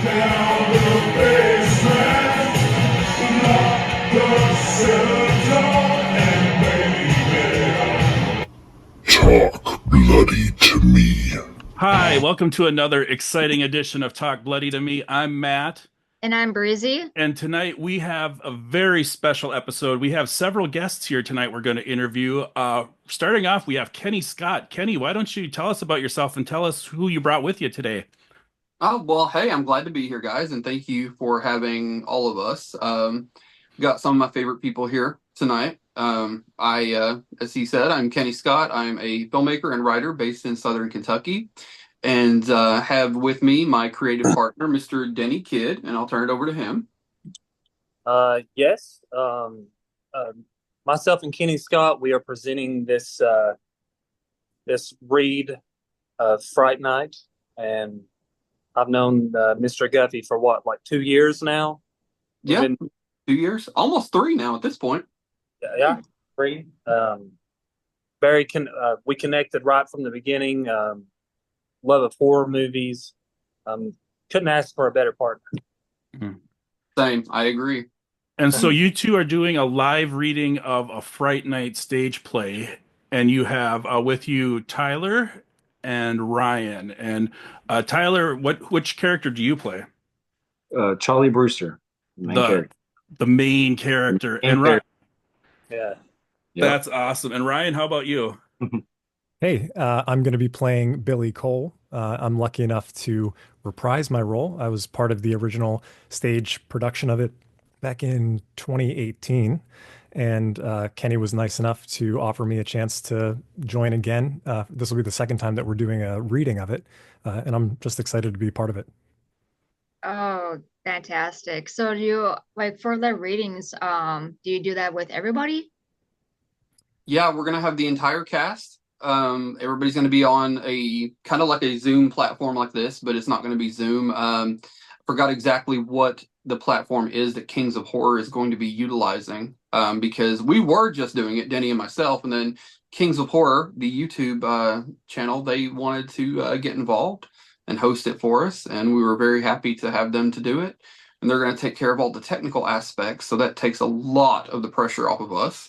down the basement, lock the cellar door, and baby, talk bloody to me. Hi, welcome to another exciting edition of Talk Bloody to Me. I'm Matt, And I'm Brezzy. and tonight we have a very special episode. We have several guests here tonight we're going to interview. Starting off, we have Kenny Scott. Kenny, why don't you tell us about yourself and tell us who you brought with you today? Oh, well, hey, I'm glad to be here, guys, and thank you for having all of us. Got some of my favorite people here tonight. As he said, I'm Kenny Scott. I'm a filmmaker and writer based in Southern Kentucky, and have with me my creative partner, Mr. Denny Kidd, and I'll turn it over to him. Yes. Uh, Myself and Kenny Scott, we are presenting this read of Fright Night, and I've known Mr. Guffey for what, like 2 years now? We've Yeah, been 2 years, almost three now at this point. yeah, three. We connected right from the beginning. Love of horror movies. Couldn't ask for a better partner. Mhm. Same, I agree. And so you two are doing a live reading of a Fright Night stage play, and you have with you Tyler and Ryan. And Tyler, which character do you play? Charlie Brewster, the main The character. the main character. Main And Ryan, character. Yeah. Yep. that's awesome. And Ryan, how about you? Hey, I'm going to be playing Billy Cole. I'm lucky enough to reprise my role. I was part of the original stage production of it back in 2018, and Kenny was nice enough to offer me a chance to join again. This will be the second time that we're doing a reading of it, and I'm just excited to be part of it. Oh, fantastic. So do you like for the readings, do you do that with everybody? Yeah, we're gonna have the entire cast. Everybody's gonna be on a kind of like a Zoom platform like this, but it's not gonna be Zoom. Forgot exactly what the platform is that Kings of Horror is going to be utilizing. Because we were just doing it, Denny and myself, and then Kings of Horror, the YouTube channel, they wanted to get involved and host it for us, and we were very happy to have them to do it. And they're gonna take care of all the technical aspects, so that takes a lot of the pressure off of us.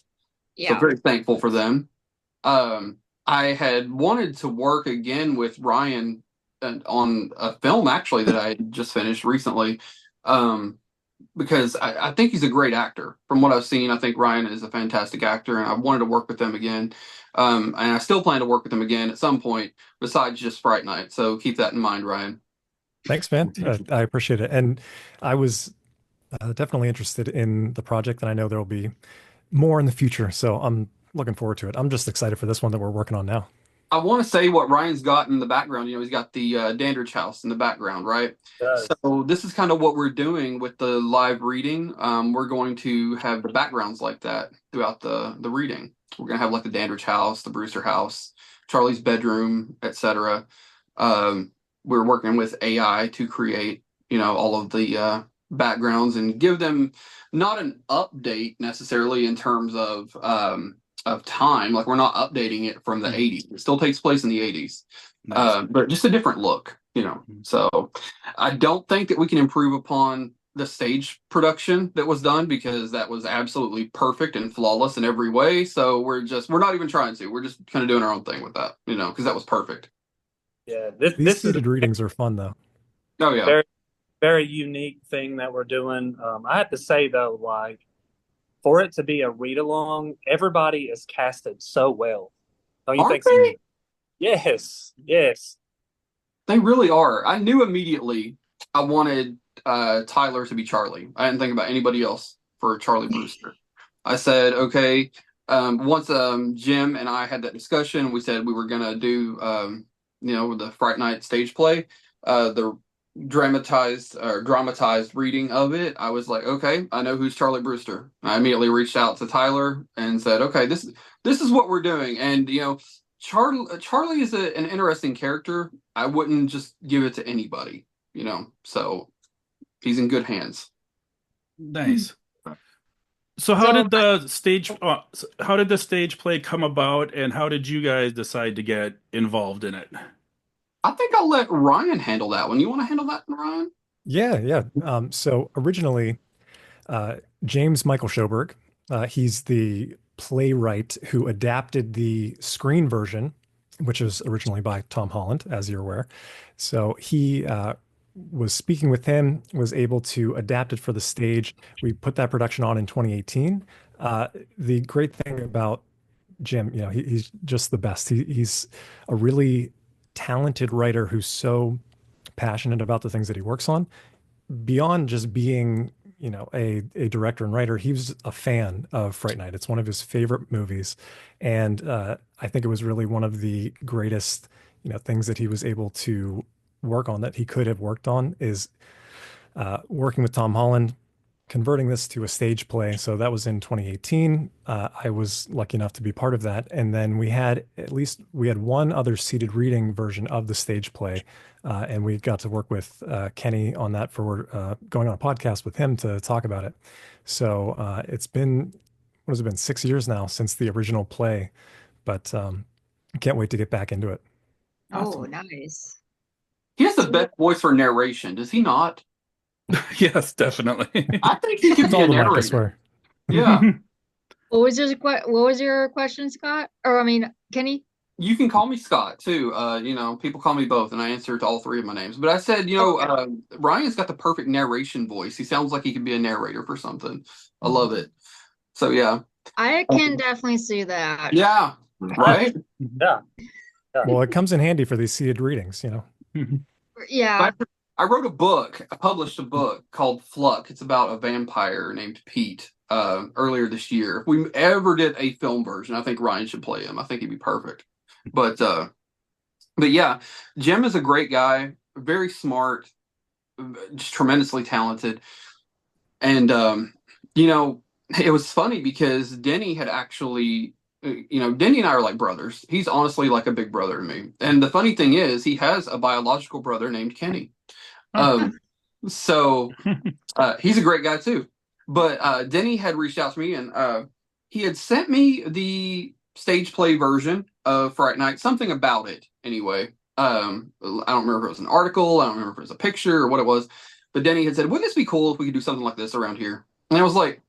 So Yeah. very thankful for them. Um, I had wanted to work again with Ryan on a film actually that I just finished recently, um, because I think he's a great actor. From what I've seen, I think Ryan is a fantastic actor, and I wanted to work with them again. And I still plan to work with them again at some point, besides just Fright Night. So keep that in mind, Ryan. Thanks, man. I appreciate it. And I was definitely interested in the project, and I know there will be more in the future. So I'm looking forward to it. I'm just excited for this one that we're working on now. I want to say what Ryan's got in the background. He's got the Dandridge house in the background, right? Does. So this is kind of what we're doing with the live reading. We're going to have the backgrounds like that throughout the reading. We're going to have like the Dandridge house, the Brewster house, Charlie's bedroom, etc. We're working with AI to create, all of the backgrounds and give them not an update necessarily in terms of time. Like we're not updating it from the 80s. It still takes place in the 80s, Nice. but just a different look. So I don't think that we can improve upon the stage production that was done because that was absolutely perfect and flawless in every way. So we're not even trying to. We're just kind of doing our own thing with that, because that was perfect. Yeah. This These this is seated readings are fun, though. Oh a yeah. very very unique thing that we're doing. I have to say though, like for it to be a read along, everybody is casted so well. Don't you Aren't think so? they? Yes, yes. They really are. I knew immediately I wanted Tyler to be Charlie. I didn't think about anybody else for Charlie Brewster. I said, okay. Once Jim and I had that discussion, we said we were gonna do the Fright Night stage play, the dramatized reading of it. I was like, okay, I know who's Charlie Brewster. I immediately reached out to Tyler and said, okay, this is what we're doing. And Charlie is an interesting character. I wouldn't just give it to anybody, so he's in good hands. Nice. So So how did the stage play come about, and how did you guys decide to get involved in it? I think I'll let Ryan handle that one. You want to handle that, Ryan? Yeah. So originally, James Michael Schoberg, he's the playwright who adapted the screen version, which was originally by Tom Holland, as you're aware. So he was speaking with him, was able to adapt it for the stage. We put that production on in 2018. The great thing about Jim, he's just the best. He's a really talented writer who's so passionate about the things that he works on. Beyond just being, a director and writer, he was a fan of Fright Night. It's one of his favorite movies, and I think it was really one of the greatest, things that he was able to work on that he could have worked on is working with Tom Holland, converting this to a stage play. So that was in 2018. I was lucky enough to be part of that. And then we had one other seated reading version of the stage play. And we got to work with Kenny on that for going on a podcast with him to talk about it. So it's been, what has it been, 6 years now since the original play, but can't wait to get back into it. Oh, nice. He has the best voice for narration, does he not? Yes, definitely. I think he could It's be a all the mic, I narrator. swear. Yeah. What was your question, Scott? Or I mean, Kenny? You can call me Scott too. People call me both, and I answer to all three of my names. But I said, Ryan's got the perfect narration voice. He sounds like he could be a narrator for something. I love it. So yeah. I can definitely see that. Yeah. Right? Yeah. Well, it comes in handy for these seated readings, Yeah. I wrote a book. I published a book called Fluck. It's about a vampire named Pete earlier this year. If we ever did a film version, I think Ryan should play him. I think he'd be perfect. But yeah, Jim is a great guy, very smart, just tremendously talented. And it was funny because Denny had actually, Denny and I are like brothers. He's honestly like a big brother to me. And the funny thing is, he has a biological brother named Kenny. So he's a great guy too. But Denny had reached out to me, and he had sent me the stage play version of Fright Night, something about it anyway. I don't remember if it was an article, I don't remember if it was a picture or what it was, but Denny had said, wouldn't this be cool if we could do something like this around here? And I was like,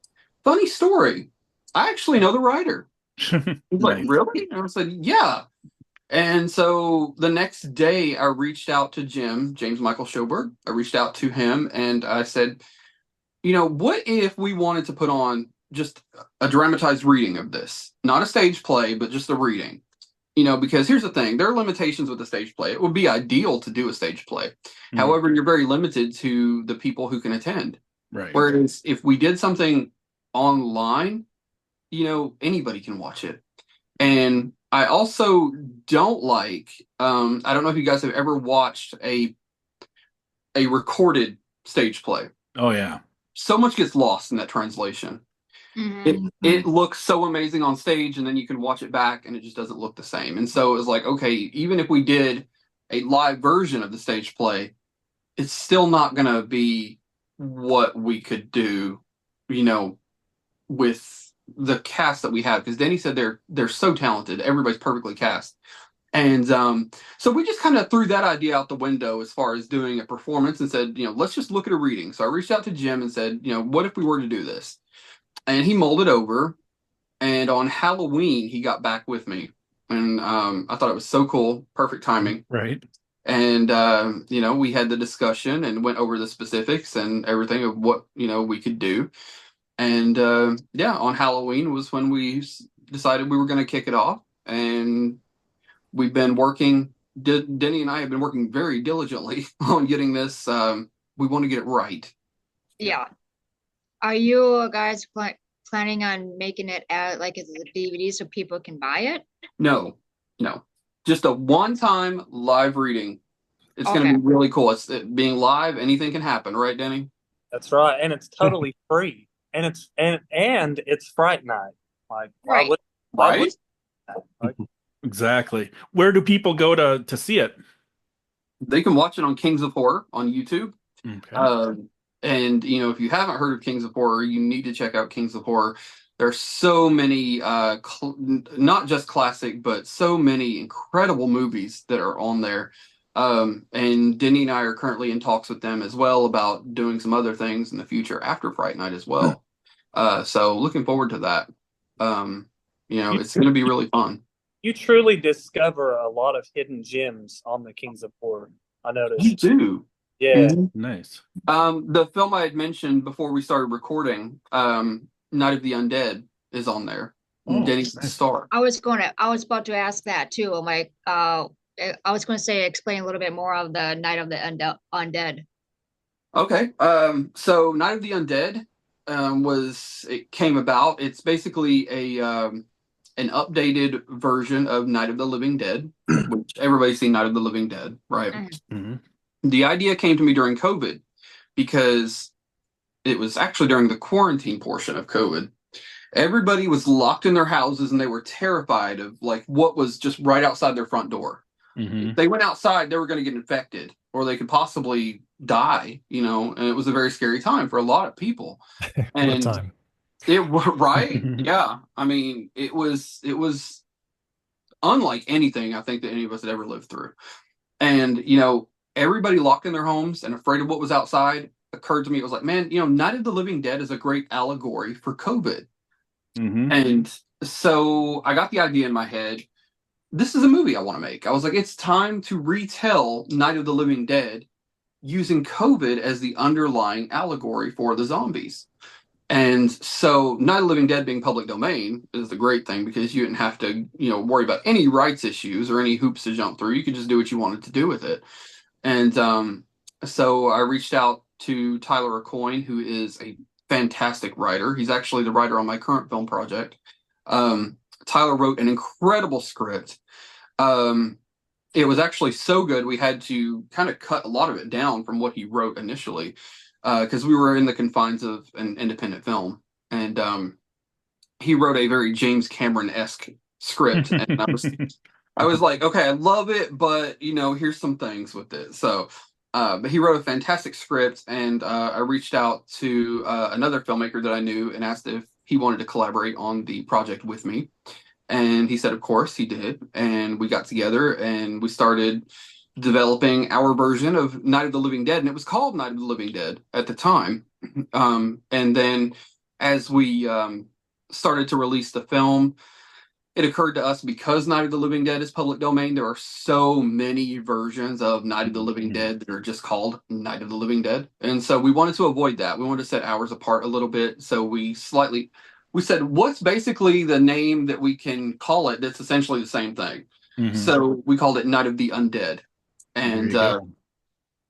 funny story, I actually know the writer. He's like, really? And I said, yeah. And so the next day I reached out to James Michael Schoberg. I reached out to him and I said, what if we wanted to put on just a dramatized reading of this? Not a stage play, but just a reading. Because here's the thing, there are limitations with the stage play. It would be ideal to do a stage play. Mm-hmm. However, you're very limited to the people who can attend. Right. Whereas if we did something online, anybody can watch it. And I also don't like, I don't know if you guys have ever watched a recorded stage play. Oh, yeah. So much gets lost in that translation. Mm-hmm. It looks so amazing on stage, and then you can watch it back, and it just doesn't look the same. And so it was like, okay, even if we did a live version of the stage play, it's still not going to be what we could do, with the cast that we have. Because Denny said they're so talented. Everybody's perfectly cast. And so we just kind of threw that idea out the window as far as doing a performance and said, let's just look at a reading. So I reached out to Jim and said, what if we were to do this? And he mulled it over, and on Halloween, he got back with me. And I thought it was so cool. Perfect timing. Right. And, we had the discussion and went over the specifics and everything of what, we could do. And, on Halloween was when we decided we were going to kick it off. And we've been working, Denny and I have been working very diligently on getting this. We want to get it right. Yeah. Are you guys planning on making it as a DVD so people can buy it? No. Just a one-time live reading. It's going to be really cool. It's being live. Anything can happen, right, Denny? That's right, and it's totally free, and it's Fright Night. Right. Exactly. Where do people go to see it? They can watch it on Kings of Horror on YouTube. Okay. And, if you haven't heard of Kings of Horror, you need to check out Kings of Horror. There's so many, not just classic, but so many incredible movies that are on there. And Denny and I are currently in talks with them as well about doing some other things in the future after Fright Night as well. So looking forward to that. It's going to be really fun. You truly discover a lot of hidden gems on the Kings of Horror. I noticed. You do. Yeah. Nice. The film I had mentioned before we started recording, Night of the Undead, is on there. Oh, Denny's the nice. star. I was about to ask that too. I'm like, I was going to say, explain a little bit more of the Night of the Undead. Okay. So Night of the Undead it came about. It's basically an updated version of Night of the Living Dead, which everybody's seen Night of the Living Dead, right? Mm-hmm. The idea came to me during COVID because it was actually during the quarantine portion of COVID. Everybody was locked in their houses and they were terrified of like what was just right outside their front door. Mm-hmm. If they went outside, they were going to get infected or they could possibly die, and it was a very scary time for a lot of people. What a And time. right? Yeah. I mean, it was unlike anything I think that any of us had ever lived through. And, everybody locked in their homes and afraid of what was outside occurred to me. It was like, man, Night of the Living Dead is a great allegory for COVID. Mm-hmm. And so I got the idea in my head. This is a movie I want to make. I was like, it's time to retell Night of the Living Dead using COVID as the underlying allegory for the zombies. And so Night of the Living Dead being public domain is the great thing because you didn't have to, worry about any rights issues or any hoops to jump through. You could just do what you wanted to do with it. And so I reached out to Tyler Aucoin, who is a fantastic writer. He's actually the writer on my current film project. Tyler wrote an incredible script. It was actually so good we had to kind of cut a lot of it down from what he wrote initially because we were in the confines of an independent film. And he wrote a very James Cameron-esque script. And I was like, okay, I love it, but, here's some things with it. So, but he wrote a fantastic script, and I reached out to another filmmaker that I knew and asked if he wanted to collaborate on the project with me. And he said, of course, he did. And we got together and we started developing our version of Night of the Living Dead. And it was called Night of the Living Dead at the time. And then as we started to release the film, it occurred to us because Night of the Living Dead is public domain, there are so many versions of Night of the Living Dead that are just called Night of the Living Dead. And so we wanted to avoid that. We wanted to set ours apart a little bit. So we said, what's basically the name that we can call it that's essentially the same thing? Mm-hmm. So we called it Night of the Undead. And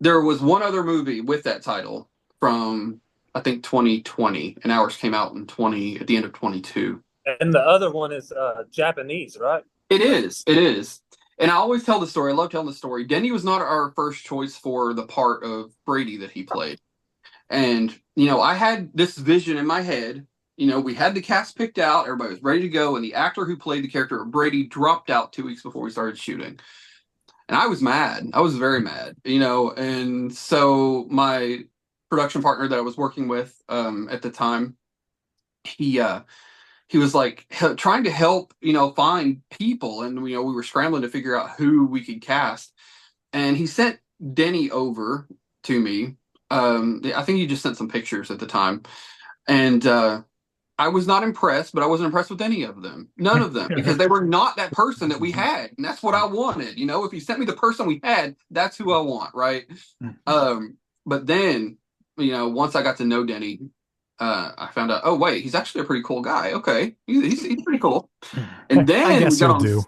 there was one other movie with that title from, I think, 2020, and ours came out at the end of 22. And the other one is Japanese, right? It is. And I always tell the story. I love telling the story. Denny was not our first choice for the part of Brady that he played. And, I had this vision in my head. We had the cast picked out. Everybody was ready to go. And the actor who played the character of Brady dropped out 2 weeks before we started shooting. And I was mad. I was very mad, And so my production partner that I was working with at the time, he was like trying to help, find people. And, we were scrambling to figure out who we could cast. And he sent Denny over to me. I think he just sent some pictures at the time. And I was not impressed, but I wasn't impressed with any of them. None of them, because they were not that person that we had. And that's what I wanted. If he sent me the person we had, that's who I want, right? But then, once I got to know Denny, I found out, oh, wait, he's actually a pretty cool guy. Okay, he's pretty cool. And then I guess you'll do.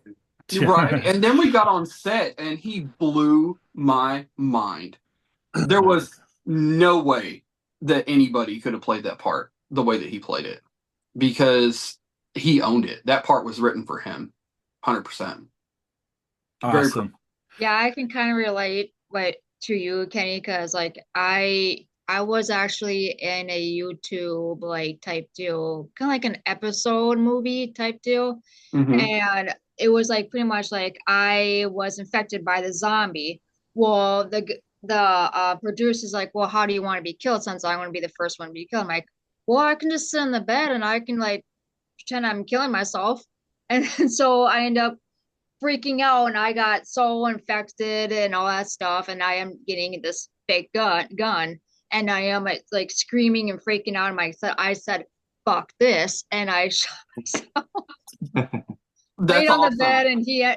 Right. And then we got on set and he blew my mind. There was no way that anybody could have played that part the way that he played it because he owned it. That part was written for him 100%. Awesome. Yeah, I can kind of relate to you, Kenny, because I was actually in a YouTube type deal, kind of like an episode movie type deal. Mm-hmm. And it was pretty much I was infected by the zombie. Well, the producer's like, well, how do you want to be killed since I want to be the first one to be killed? I'm like, well, I can just sit in the bed and I can pretend I'm killing myself. And so I end up freaking out, and I got so infected and all that stuff, and I am getting this fake gun, and I am like screaming and freaking out. And I said, "Fuck this!" And I shot myself right That's on the awesome. bed,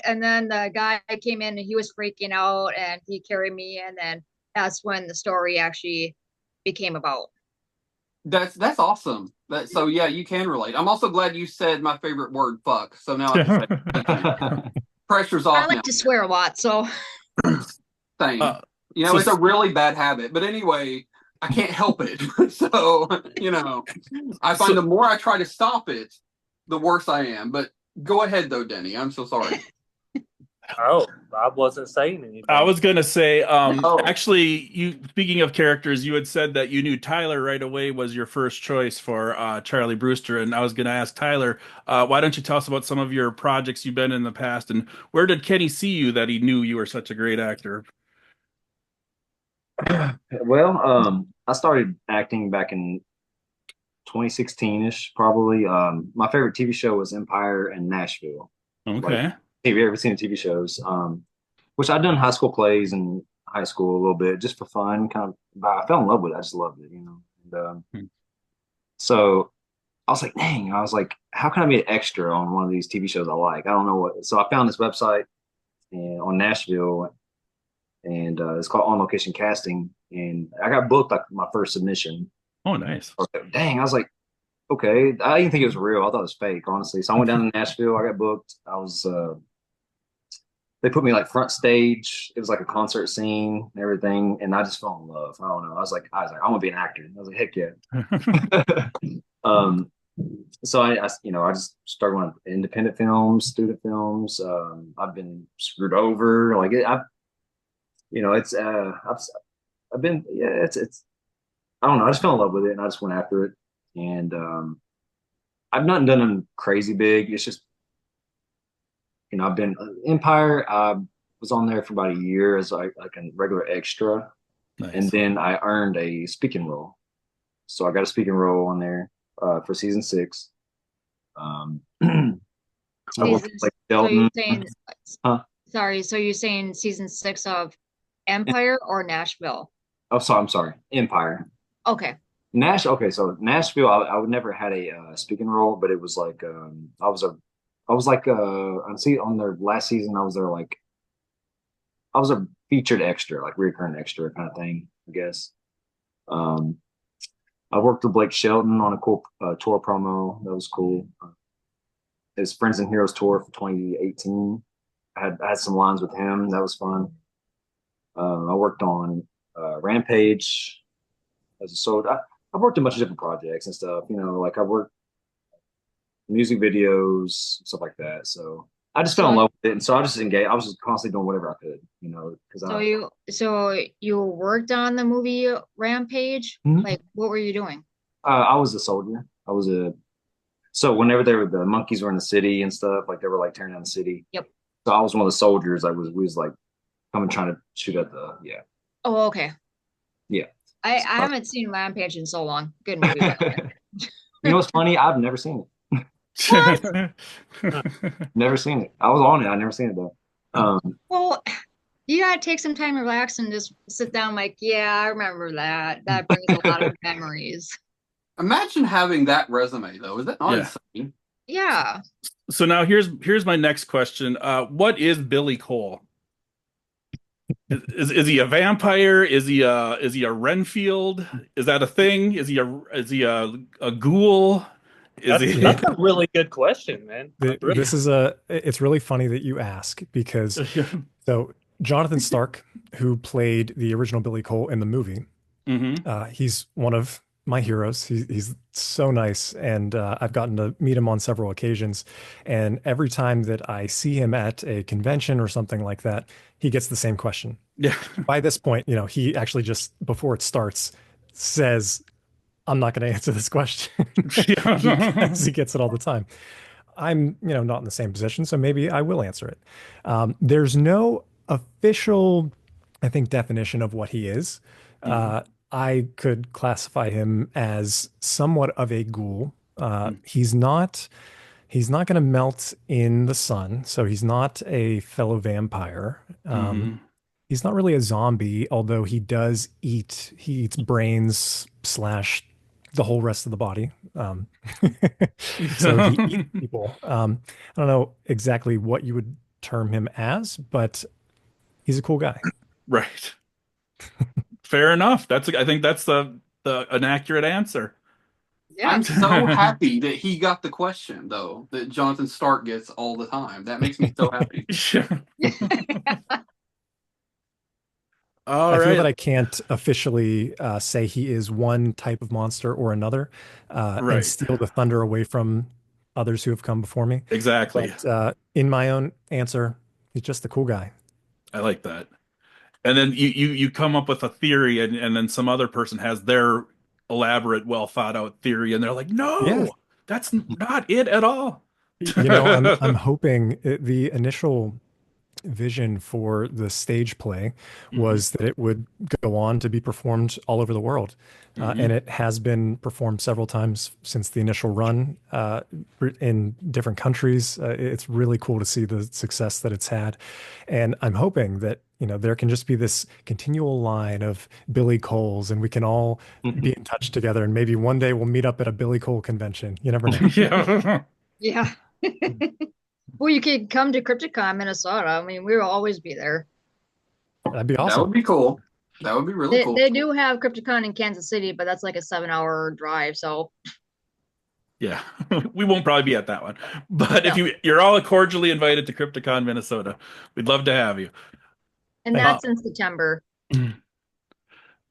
and then the guy came in and he was freaking out, and he carried me, and then that's when the story actually became about. That's awesome. So yeah, you can relate. I'm also glad you said my favorite word, fuck. So now I can say pressure's I off like now. to swear a lot, so Same. You know, so- it's a really bad habit. But anyway, I can't help it. So, you know, I find the more I try to stop it, the worse I am. But go ahead though, Denny. I'm so sorry. Oh, I wasn't saying anything. I was gonna say, Oh. actually, you speaking of characters, you had said that you knew Tyler right away was your first choice for Charlie Brewster, and I was gonna ask Tyler, why don't you tell us about some of your projects you've been in the past, and where did Kenny see you that he knew you were such a great actor? Well, I started acting back in 2016-ish, probably. My favorite TV show was Empire and Nashville. Okay. Have you ever seen the TV shows? Which I've done high school plays in high school a little bit just for fun, kind of. But I fell in love with it. I just loved it, you know. And so I was like, dang, I was like, how can I be an extra on one of these TV shows I like? I don't know what. So I found this website on Nashville, and it's called On Location Casting, and I got booked like my first submission. Oh, nice. I was like, dang, I was like, okay. I didn't think it was real. I thought it was fake, honestly. So I went down to Nashville. I got booked. They put me like front stage. It was like a concert scene and everything, and I just fell in love. I don't know. I was like, I want to be an actor. I was like, heck yeah. So I just started going to independent films, student films. I've been screwed over. Like I've been, yeah, it's, I don't know. I just fell in love with it, and I just went after it. And I've not done them crazy big. It's just, I've been Empire. I was on there for about a year as like a regular extra, Nice. and then I earned a speaking role. So I got a speaking role on there for season 6. I worked with, like, So Sheldon. you're saying, Huh? sorry, so you're saying season 6 of Empire or Nashville? Oh, I'm sorry, Empire. Okay. Okay, so Nashville, I would never had a speaking role, but it was like I was like on their last season, I was a featured extra, like recurring extra kind of thing, I guess. Um, I worked with Blake Shelton on a cool tour promo. That was cool. His Friends and Heroes tour for 2018. I had some lines with him. That was fun. I worked on Rampage as a solo. I've worked on a bunch of different projects and stuff. Like I worked music videos, stuff like that. So I just fell in love with it, and so I just engaged. I was just constantly doing whatever I could, because So you worked on the movie Rampage? Mhm. Like, what were you doing? I was a soldier. So whenever the monkeys were in the city and stuff, like they were like tearing down the city. Yep. So I was one of the soldiers. We was like coming trying to shoot at yeah. Oh, okay. Yeah. I haven't seen Rampage in so long. Good movie. By the way. You know what's funny? I've never seen it. Never seen it. I was on it. I never seen it though. Well, you gotta take some time to relax and just sit down. Like, yeah, I remember that. That brings a lot of memories. Imagine having that resume though. Is that not insane? Yeah. So now here's my next question. What is Billy Cole? Is he a vampire? Is he a Renfield? Is that a thing? Is he a ghoul? That's a really good question, man. It's really funny that you ask, because so Jonathan Stark, who played the original Billy Cole in the movie, he's one of my heroes. He's so nice, and I've gotten to meet him on several occasions. And every time that I see him at a convention or something like that, he gets the same question. Yeah. By this point, he actually just, before it starts, says, I'm not going to answer this question, because he gets it all the time. I'm, not in the same position, so maybe I will answer it. There's no official, I think, definition of what he is. I could classify him as somewhat of a ghoul. He's not He's not going to melt in the sun, so he's not a fellow vampire. Mhm. He's not really a zombie, although he does eat. He eats brains slash the whole rest of the body. So he eats people. I don't know exactly what you would term him as, but he's a cool guy. Right. Fair enough. I think that's the an accurate answer. Yeah. I'm so happy that he got the question, though, that Jonathan Stark gets all the time. That makes me so happy. Sure. All I feel that right. I can't officially say he is one type of monster or another, and Right. steal the thunder away from others who have come before me. Exactly. But in my own answer, he's just a cool guy. I like that. And then you come up with a theory, and then some other person has their elaborate, well thought out theory, and they're like, Yeah. no, that's not it at all. You know, I'm hoping the initial vision for the stage play Mhm. was that it would go on to be performed all over the world. And Mhm. it has been performed several times since the initial run in different countries. It's really cool to see the success that it's had. And I'm hoping that, you know, there can just be this continual line of Billy Coles and we can all be in touch together. And maybe one day we'll meet up at a Billy Cole convention. You never know. Yeah. Yeah. Well, you could come to Crypticon, Minnesota. I mean, we will always be there. That'd be That awesome. would be cool. That would be really They, cool. they do have Crypticon in Kansas City, but that's like a 7-hour drive. So Yeah. We won't probably be at that one. But if no. you're all cordially invited to Crypticon, Minnesota. We'd love to have you. And Thank you. that's in September.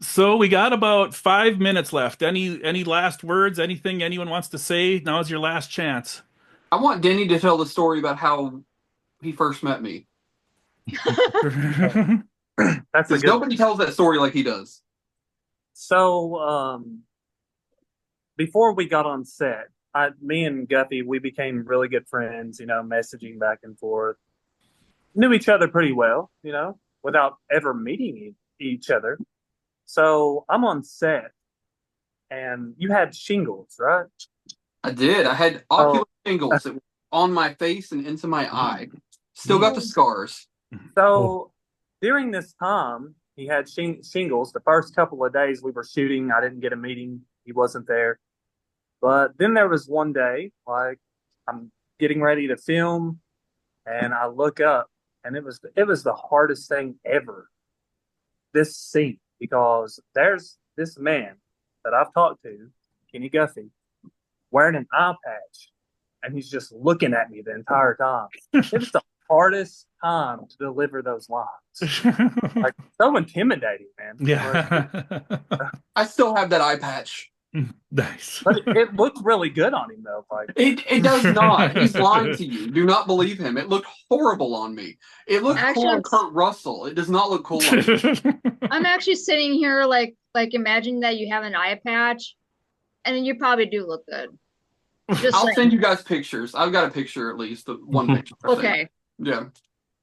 So we got about 5 minutes left. Any last words? Anything anyone wants to say? Now is your last chance. I want Denny to tell the story about how he first met me. That's a Because good. nobody tells that story like he does. So, before we got on set, me and Guppy, we became really good friends. You know, messaging back and forth. Knew each other pretty well. You know, without ever meeting each other. So I'm on set, and you had shingles, right? I did. I had Oh, ocular shingles that were on my face and into my eye. Still got the scars. so during this time, he had shingles. The first couple of days we were shooting, I didn't get a meeting. He wasn't there. But then there was one day, like I'm getting ready to film, and I look up, and it was the hardest thing ever. This scene, because there's this man that I've talked to, Kenny Guffey, wearing an eye patch, and he's just looking at me the entire time. It was the hardest time to deliver those lines. Like so intimidating, man. Like, Yeah. I still have that eye patch. Nice. but it looked really good on him though. Like It does not. He's lying to you. Do not believe him. It looked horrible on me. It looked cool Actually, on Kurt Russell. It does not look cool on me. I'm actually sitting here like imagining that you have an eye patch, and then you probably do look good. Just I'll saying. send you guys pictures. I've got a picture at least. One picture. I think. Okay. Yeah.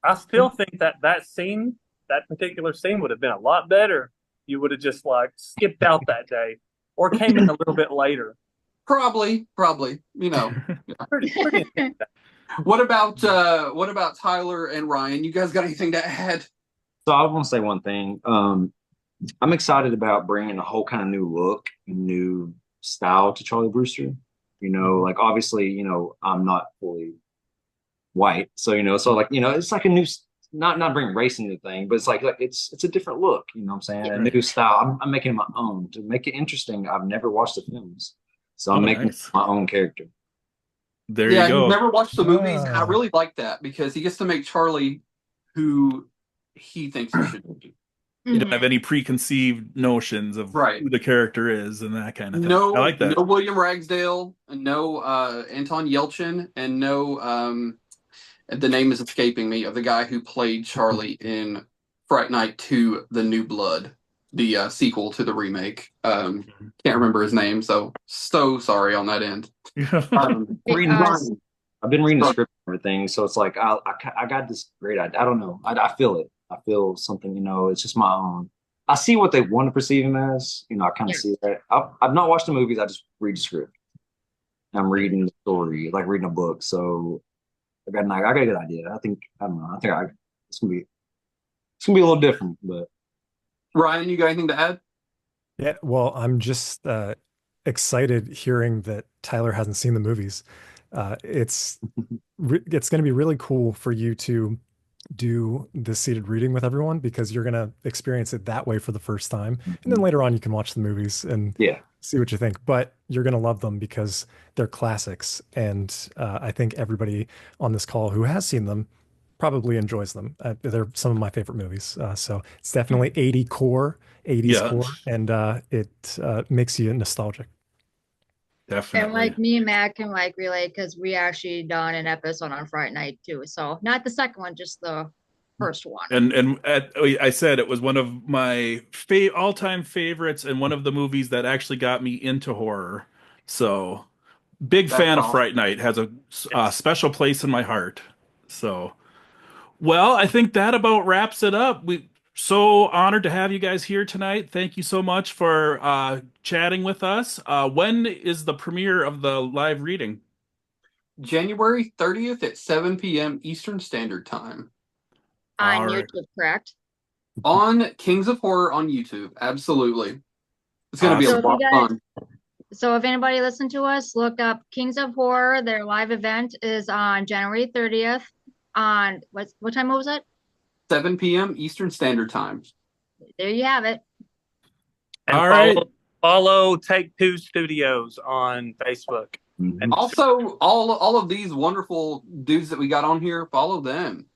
I still think that scene, that particular scene, would have been a lot better. You would have just like skipped out that day, or came in a little bit later. Probably. You know. Pretty What about Tyler and Ryan? You guys got anything to add? So I want to say one thing. I'm excited about bringing a whole kind of new look, new style to Charlie Brewster. You know, like obviously, you know, I'm not fully white, so you know, it's like a new, not bringing race into the thing, but it's like it's a different look. You know what I'm saying? A Right. new style. I'm making it my own to make it interesting. I've never watched the films, so I'm Oh, making nice. my own character. There Yeah, you he's go. never watched the movies, and I Ah. really like that because he gets to make Charlie who he thinks he should be. You don't Mhm. have any preconceived notions of Right. who the character is and that kind of thing. No, I like that. no William Ragsdale, and no Anton Yelchin, and no the name is escaping me of the guy who played Charlie in Fright Night 2: The New Blood, the sequel to the remake. Can't remember his name, so sorry on that end. Reading, Because- I've been reading the script and everything, so it's like I got this great idea. I don't know. I feel it. I feel something. You know, it's just my own. I see what they want to perceive him as. You know, I kind of Yeah. see that. I've not watched the movies. I just read the script. I'm reading the story, like reading a book. So I got a good idea. I don't know. It's gonna be a little different, but Ryan, you got anything to add? Yeah, well, I'm just excited hearing that Tyler hasn't seen the movies. It's going to be really cool for you to do the seated reading with everyone because you're going to experience it that way for the first time. And then later on, you can watch the movies and yeah. see what you think. But you're going to love them because they're classics. And I think everybody on this call who has seen them probably enjoys them. They're some of my favorite movies. So it's definitely 80s Yeah, core, and it makes you nostalgic. And definitely. like me and Matt can like relate because we actually done an episode on Fright Night too. So not the second one, just the first one. I said it was one of my all-time favorites and one of the movies that actually got me into horror. So big That's fan of awesome. Fright Night. Has a Yes. special place in my heart. So, well, I think that about wraps it up. We so honored to have you guys here tonight. Thank you so much for chatting with us. When is the premiere of the live reading? January 30th at 7 p.m. Eastern Standard Time On All right. YouTube, correct? on Kings of Horror on YouTube. Absolutely. It's going to be a So Awesome. if you lot of guys, fun. so if anybody listened to us, look up Kings of Horror. Their live event is on January 30th. On what time was it? 7 p.m. Eastern Standard Time. There you have it. And All right. follow Take Two Studios on Facebook. Mhm. And Also, all of these wonderful dudes that we got on here, follow them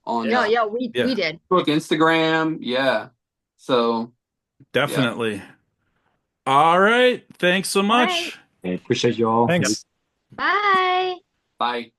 on Yeah, yeah, we Yeah, did. Facebook, Instagram. Yeah. So, yeah. definitely. All right. Thanks so All right. much. I appreciate you all. Thanks. Bye. Bye.